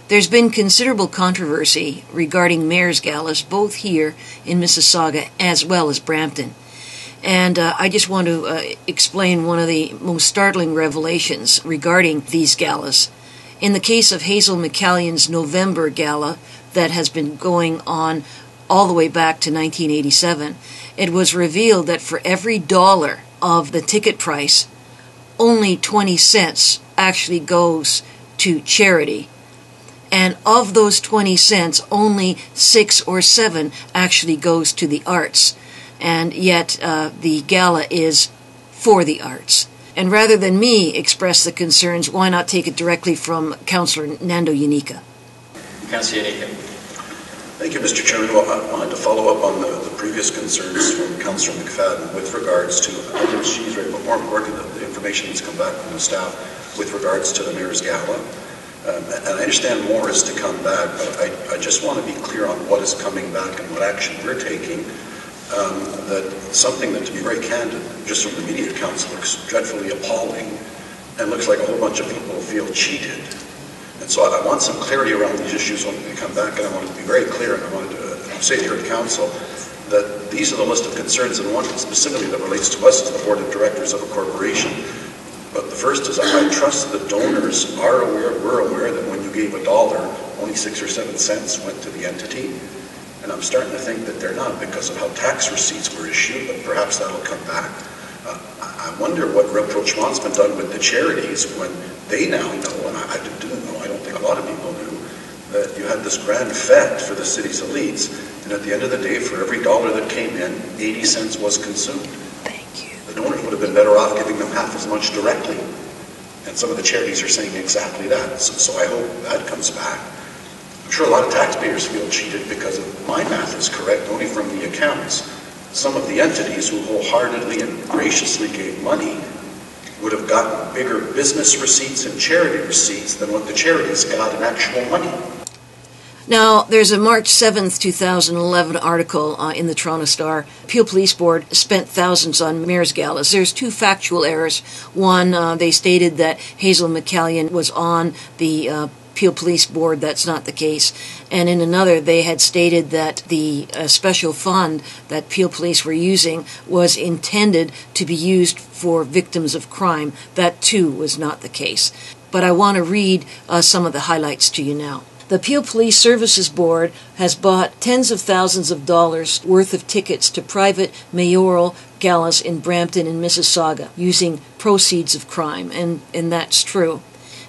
There's been considerable controversy regarding mayor's galas, both here in Mississauga as well as Brampton. And I just want to explain one of the most startling revelations regarding these galas. In the case of Hazel McCallion's November Gala that has been going on all the way back to 1987, it was revealed that for every $1 of the ticket price, only 20 cents actually goes to charity. And of those 20 cents, only 6 or 7 actually goes to the arts. And yet the gala is for the arts. And rather than me express the concerns, why not take it directly from Councillor Nando Yanika? Councillor Yanika. Thank you, Mr. Chairman. Well, I wanted to follow up on the previous concerns from Councillor McFadden with regards to items she's raised, but more importantly, the information that's come back from the staff with regards to the Mayor's Gala. And I understand more is to come back, but I just want to be clear on what is coming back and what action we're taking. That something that, to be very candid, just from the media council, looks dreadfully appalling and looks like a whole bunch of people feel cheated. And so I want some clarity around these issues when we come back, and I want to be very clear, and I wanted to say here at council that these are the list of concerns, and one specifically that relates to us as the board of directors of a corporation. But the first is I trust the donors are aware, we're aware that when you gave $1, only 6 or 7 cents went to the entity. And I'm starting to think that they're not because of how tax receipts were issued, but perhaps that'll come back. I wonder what rapprochement's been done with the charities when they now know, and I didn't know, I don't think a lot of people knew, that you had this grand fete for the city's elites, and at the end of the day, for every $1 that came in, 80 cents was consumed. The donors would have been better off giving them half as much directly. And some of the charities are saying exactly that. So I hope that comes back. I'm sure a lot of taxpayers feel cheated because if my math is correct, only from the accounts, some of the entities who wholeheartedly and graciously gave money would have gotten bigger business receipts and charity receipts than what the charities got in actual money. Now, there's a March 7th, 2011 article in the Toronto Star. Peel Police Board spent thousands on mayor's galas. There's 2 factual errors. One, they stated that Hazel McCallion was on the Peel Police Board. That's not the case. And in another, they had stated that the special fund that Peel Police were using was intended to be used for victims of crime. That, too, was not the case. But I want to read some of the highlights to you now. The Peel Police Services Board has bought tens of thousands of dollars worth of tickets to private mayoral galas in Brampton and Mississauga using proceeds of crime, and that's true.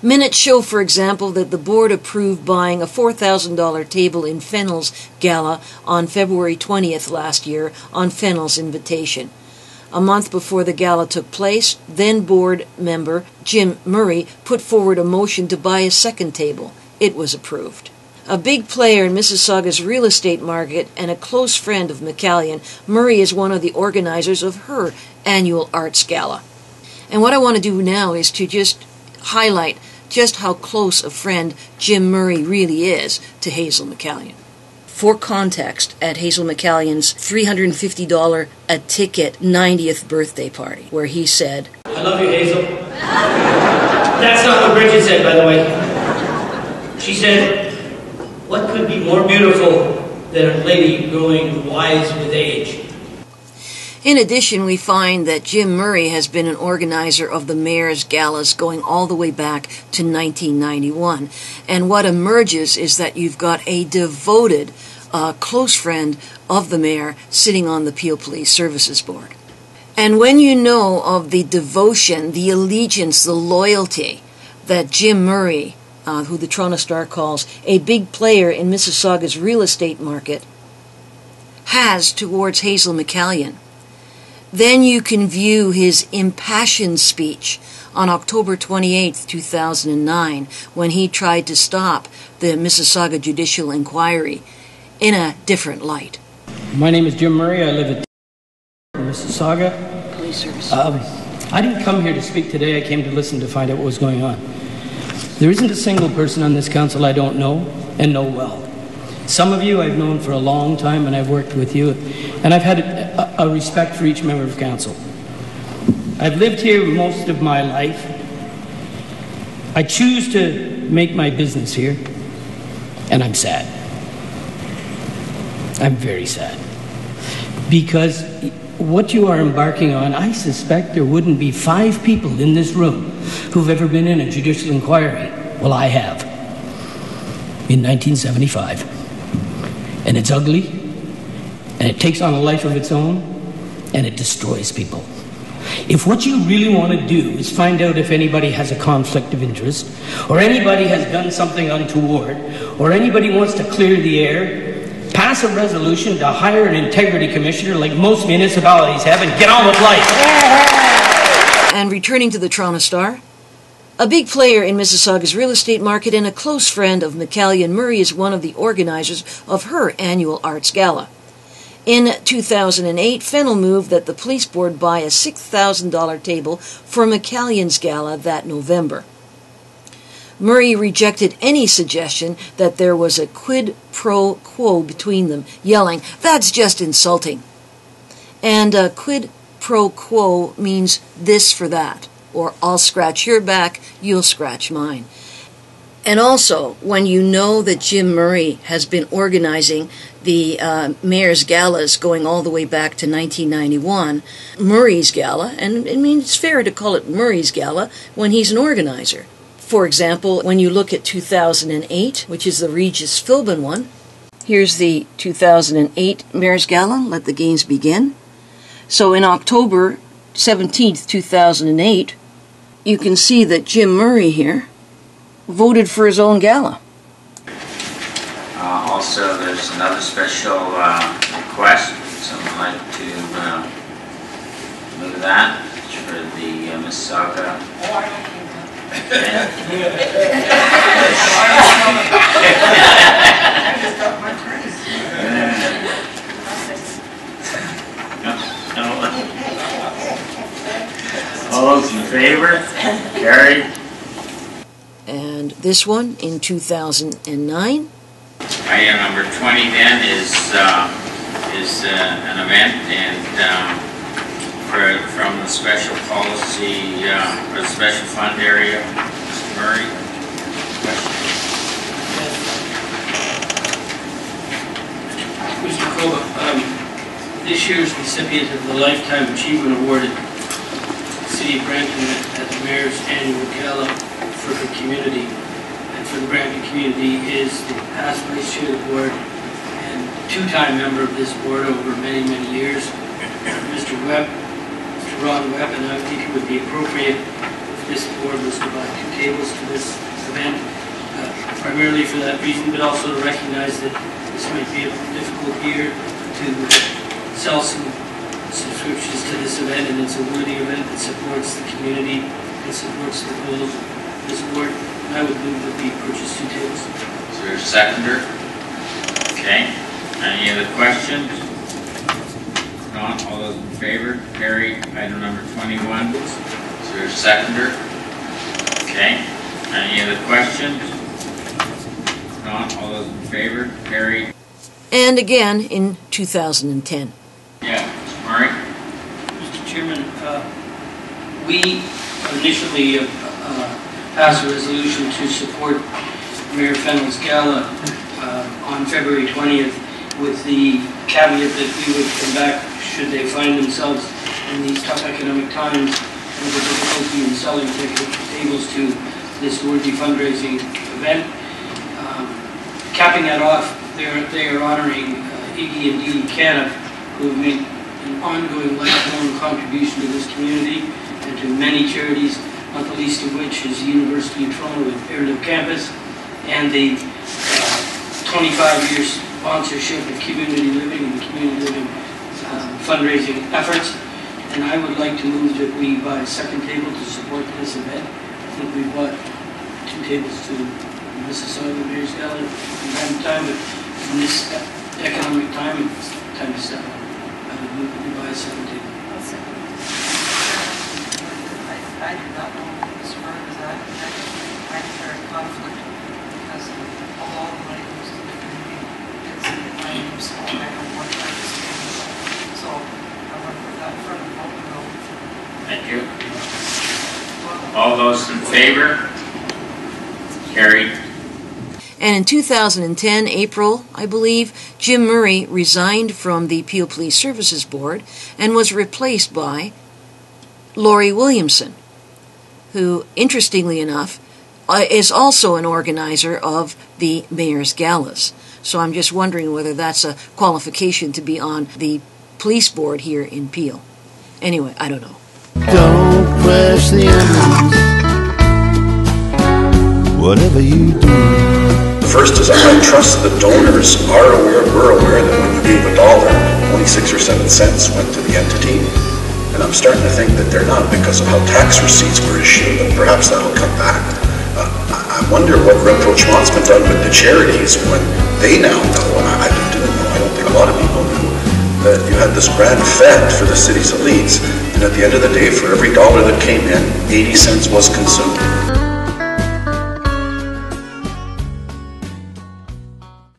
Minutes show, for example, that the board approved buying a $4,000 table in Fennell's Gala on February 20th last year on Fennell's invitation. A month before the gala took place, then board member Jim Murray put forward a motion to buy a second table. It was approved. A big player in Mississauga's real estate market and a close friend of McCallion, Murray is one of the organizers of her annual Arts Gala. And what I want to do now is to just highlight just how close a friend Jim Murray really is to Hazel McCallion. For context, at Hazel McCallion's $350 a ticket 90th birthday party, where he said, "I love you, Hazel." That's not what Bridget said, by the way. She said, "What could be more beautiful than a lady growing wise with age?" In addition, we find that Jim Murray has been an organizer of the mayor's galas going all the way back to 1991. And what emerges is that you've got a devoted, close friend of the mayor sitting on the Peel Police Services Board. And when you know of the devotion, the allegiance, the loyalty that Jim Murray, who the Toronto Star calls a big player in Mississauga's real estate market, has towards Hazel McCallion, then you can view his impassioned speech on October 28, 2009, when he tried to stop the Mississauga Judicial Inquiry in a different light. My name is Jim Murray. I live at Mississauga. Police Service. I didn't come here to speak today. I came to listen to find out what was going on. There isn't a single person on this council I don't know and know well. Some of you I've known for a long time, and I've worked with you, and I've had a respect for each member of council. I've lived here most of my life. I choose to make my business here. And I'm sad. I'm very sad. Because what you are embarking on, I suspect there wouldn't be 5 people in this room who've ever been in a judicial inquiry. Well, I have. In 1975. And it's ugly, and it takes on a life of its own, and it destroys people. If what you really want to do is find out if anybody has a conflict of interest, or anybody has done something untoward, or anybody wants to clear the air, pass a resolution to hire an integrity commissioner like most municipalities have and get on with life. And returning to the Toronto Star, a big player in Mississauga's real estate market and a close friend of McCallion, Murray is one of the organizers of her annual Arts Gala. In 2008, Fennell moved that the police board buy a $6,000 table for McCallion's gala that November. Murray rejected any suggestion that there was a quid pro quo between them, yelling, "That's just insulting." And a quid pro quo means this for that, or I'll scratch your back, you'll scratch mine. And also, when you know that Jim Murray has been organizing the mayor's galas going all the way back to 1991, Murray's Gala, and I mean it's fair to call it Murray's Gala when he's an organizer. For example, when you look at 2008, which is the Regis Philbin one, here's the 2008 Mayor's Gala, Let the Games Begin. So in October 17th, 2008, you can see that Jim Murray here voted for his own gala. Also, there's another special request. Someone like to move that for the Mississauga. All those in favor? Carried. And this one in 2009. Item number 20 then is an event and from the special policy or the special fund area. Mr. Murray. Mr. Koba, this year's recipient of the Lifetime Achievement Award at the City of Brampton at the Mayor's Annual Gala for the community and for the Brampton community is the past vice chair of the board and two-time member of this board over many, many years, Mr. Webb, Mr. Ron Webb, and I think it would be appropriate if this board was to buy 2 tables for this event, primarily for that reason, but also to recognize that this might be a difficult year to sell some subscriptions to this event, and it's a worthy event that supports the community and supports the goals of this board. And I would move that we purchase 2 tables. Is there a seconder? Okay. Any other questions? Not. All those in favor? Carried. Item number 21. Is there a seconder? Okay. Any other questions? Not. All those in favor? Carried. And again in 2010. Yeah. Mr. Murray? Mr. Chairman, we initially passed a resolution to support Mayor Fennell's Gala on February 20th with the caveat that we would come back should they find themselves in these tough economic times and the difficulty in selling tables to this worthy fundraising event. Capping that off, they are honoring Iggy and Dee Caniff, who have made an ongoing lifelong contribution to this community and to many charities, not the least of which is the University of Toronto with Airlift Campus and the 25-year sponsorship of community living and community living fundraising efforts. And I would like to move that we buy a second table to support this event. I think we bought 2 tables to Mississauga Mayor's Gala from time to time, but in this economic time, it's time to step up. I would move that we buy a second table. I did not know as far as that. I declared conflict because of all the money goes to the community. It's in the money, so I don't want that to stand. So I want to put that in front of the vote. Thank you. All those in favor? Carried. And in 2010, April, I believe, Jim Murray resigned from the Peel Police Services Board and was replaced by Laurie Williamson, who, interestingly enough, is also an organizer of the Mayor's Galas. So I'm just wondering whether that's a qualification to be on the police board here in Peel. Anyway, I don't know. Don't crush the onions, whatever you do. First is I trust the donors we're aware that when you gave $1, only 6 or 7 cents went to the entity. And I'm starting to think that they're not because of how tax receipts were issued, but perhaps that'll come back. I wonder what rapprochement's been done with the charities when they now know, and I didn't know, I don't think a lot of people knew, that you had this grand fete for the city's elites, and at the end of the day, for every $1 that came in, 80 cents was consumed.